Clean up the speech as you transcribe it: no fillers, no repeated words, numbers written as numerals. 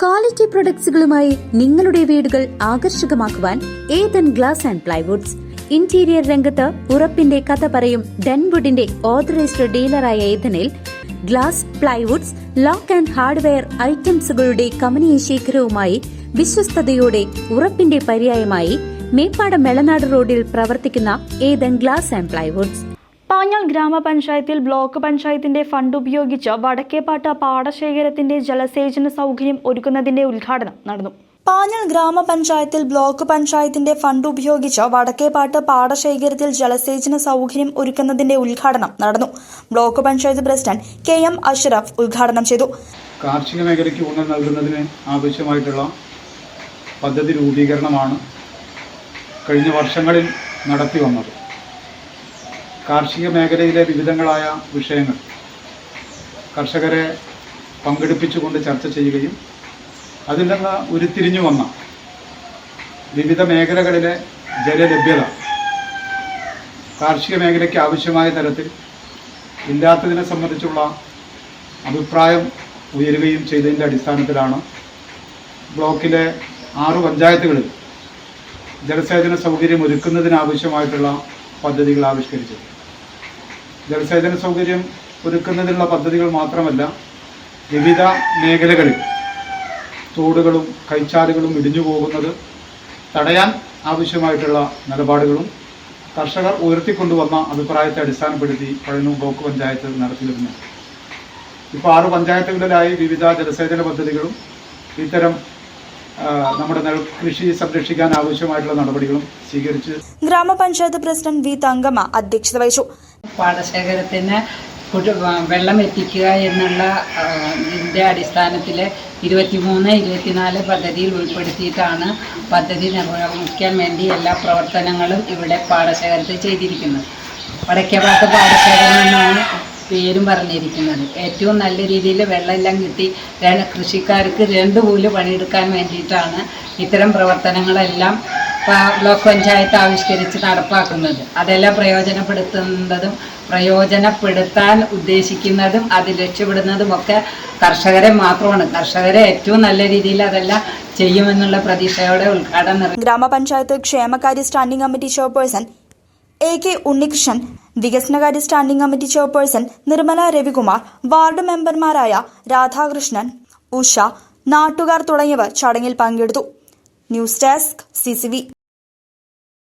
Quality പ്രൊഡക്ട്സുകളുമായി നിങ്ങളുടെ വീടുകൾ ആകർഷകമാക്കുവാൻ Ethan glass and plywoods. Interior രംഗത്ത് ഉറപ്പിന്റെ കഥ പറയും ഡെൻവുഡിന്റെ ഓതറൈസ്ഡ് ഡീലറായ ഏതനിൽ glass, plywoods, lock and hardware ഐറ്റംസുകളുടെ കമനീയ ശേഖരവുമായി വിശ്വസ്തയോടെ ഉറപ്പിന്റെ പര്യായമായി മേപ്പാടം മെളനാട് റോഡിൽ പ്രവർത്തിക്കുന്ന Ethan glass and plywoods. Panjal ഗ്രാമപഞ്ചായത്തിൽ ബ്ലോക്ക് പഞ്ചായത്തിന്റെ ഫണ്ട് ഉപയോഗിച്ച് വടക്കേപ്പാട്ട് പാടശേഖരത്തിന്റെ ജലസേചന സൗകര്യം ഒരുക്കുന്നതിന്റെ ഉദ്ഘാടനം നടന്നു. പാഞ്ഞാൾ ഗ്രാമപഞ്ചായത്തിൽ ബ്ലോക്ക് പഞ്ചായത്തിന്റെ ഫണ്ട് ഉപയോഗിച്ച് വടക്കേപ്പാട്ട് പാടശേഖരത്തിൽ ജലസേചന സൗകര്യം ഒരുക്കുന്നതിന്റെ ഉദ്ഘാടനം നടന്നു. Block panchayat president KM Ashraf ഉദ്ഘാടനം ചെയ്തു. കാർഷിക മേഖലയ്ക്ക് ഊന്നൽ നൽകുന്നതിന് ആവശ്യമായിട്ടുള്ള പദ്ധതി രൂപീകരണമാണ് കഴിഞ്ഞ വർഷങ്ങളിൽ നടത്തി വന്നത്. കാർഷിക മേഖലയിലെ വിവിധങ്ങളായ വിഷയങ്ങൾ കർഷകരെ പങ്കെടുപ്പിച്ചുകൊണ്ട് ചർച്ച ചെയ്യുകയും അതിൽ നിന്ന് ഉരുത്തിരിഞ്ഞു വന്ന വിവിധ മേഖലകളിലെ ജലലഭ്യത കാർഷിക മേഖലയ്ക്ക് ആവശ്യമായ തരത്തിൽ ഇല്ലാത്തതിനെ സംബന്ധിച്ചുള്ള അഭിപ്രായം ഉയരുകയും ചെയ്തതിൻ്റെ അടിസ്ഥാനത്തിലാണ് ബ്ലോക്കിലെ 6 പഞ്ചായത്തുകളിൽ ജലസേചന സൗകര്യം ഒരുക്കുന്നതിനാവശ്യമായിട്ടുള്ള പദ്ധതികൾ ആവിഷ്കരിച്ചത്. ജലസേചന സൗകര്യം ഒരുക്കുന്നതിനുള്ള പദ്ധതികൾ മാത്രമല്ല, വിവിധ മേഖലകളിൽ തോടുകളും കൈച്ചാലുകളും ഇടിഞ്ഞു പോകുന്നത് തടയാൻ ആവശ്യമായിട്ടുള്ള നിലപാടുകളും കർഷകർ ഉയർത്തിക്കൊണ്ടുവന്ന അഭിപ്രായത്തെ അടിസ്ഥാനപ്പെടുത്തി പഴയന്നൂർ ബ്ലോക്ക് പഞ്ചായത്ത് നടത്തിയിരുന്നു. ഇപ്പോൾ 6 പഞ്ചായത്തുകളിലായി വിവിധ ജലസേചന പദ്ധതികളും ഇത്തരം നമ്മുടെ നെൽകൃഷി സംരക്ഷിക്കാൻ ആവശ്യമായിട്ടുള്ള നടപടികളും സ്വീകരിച്ച് ഗ്രാമപഞ്ചായത്ത് പ്രസിഡന്റ് V തങ്കമ്മ അധ്യക്ഷത വഹിച്ചു. പാടശേഖരത്തിന് വെള്ളം എത്തിക്കുക എന്നുള്ള ഇതിൻ്റെ അടിസ്ഥാനത്തിൽ 23-24 പദ്ധതിയിൽ ഉൾപ്പെടുത്തിയിട്ടാണ് പദ്ധതി നിർവഹിക്കാൻ വേണ്ടി എല്ലാ പ്രവർത്തനങ്ങളും ഇവിടെ പാടശേഖരത്തിൽ ചെയ്തിരിക്കുന്നത്. വടക്കേപ്പാട്ട് പാടശേഖരം എന്നാണ് പേരും പറഞ്ഞിരിക്കുന്നത്. ഏറ്റവും നല്ല രീതിയിൽ വെള്ളമെല്ലാം കിട്ടി കൃഷിക്കാർക്ക് 2 കൂല് പണിയെടുക്കാൻ വേണ്ടിയിട്ടാണ് ഇത്തരം പ്രവർത്തനങ്ങളെല്ലാം ബ്ലോക്ക് പഞ്ചായത്ത് ആവിഷ്കരിച്ച് നടപ്പാക്കുന്നത്. അതെല്ലാം പ്രയോജനപ്പെടുത്താൻ ഉദ്ദേശിക്കുന്നതും അത് ലക്ഷ്യപ്പെടുന്നതുമൊക്കെ കർഷകരെ മാത്രമാണ്. കർഷകരെ ഏറ്റവും നല്ല രീതിയിൽ അതെല്ലാം ചെയ്യുമെന്നുള്ള പ്രതീക്ഷയോടെ ഉദ്ഘാടനം. ഗ്രാമപഞ്ചായത്ത് ക്ഷേമകാര്യ standing committee chairperson AK Unnikrishnan, വികസനകാര്യ standing committee chairperson Nirmala Ravikumar, ward മെമ്പർമാരായ രാധാകൃഷ്ണൻ, ഉഷ, നാട്ടുകാർ തുടങ്ങിയവർ ചടങ്ങിൽ പങ്കെടുത്തു. News desk CCV.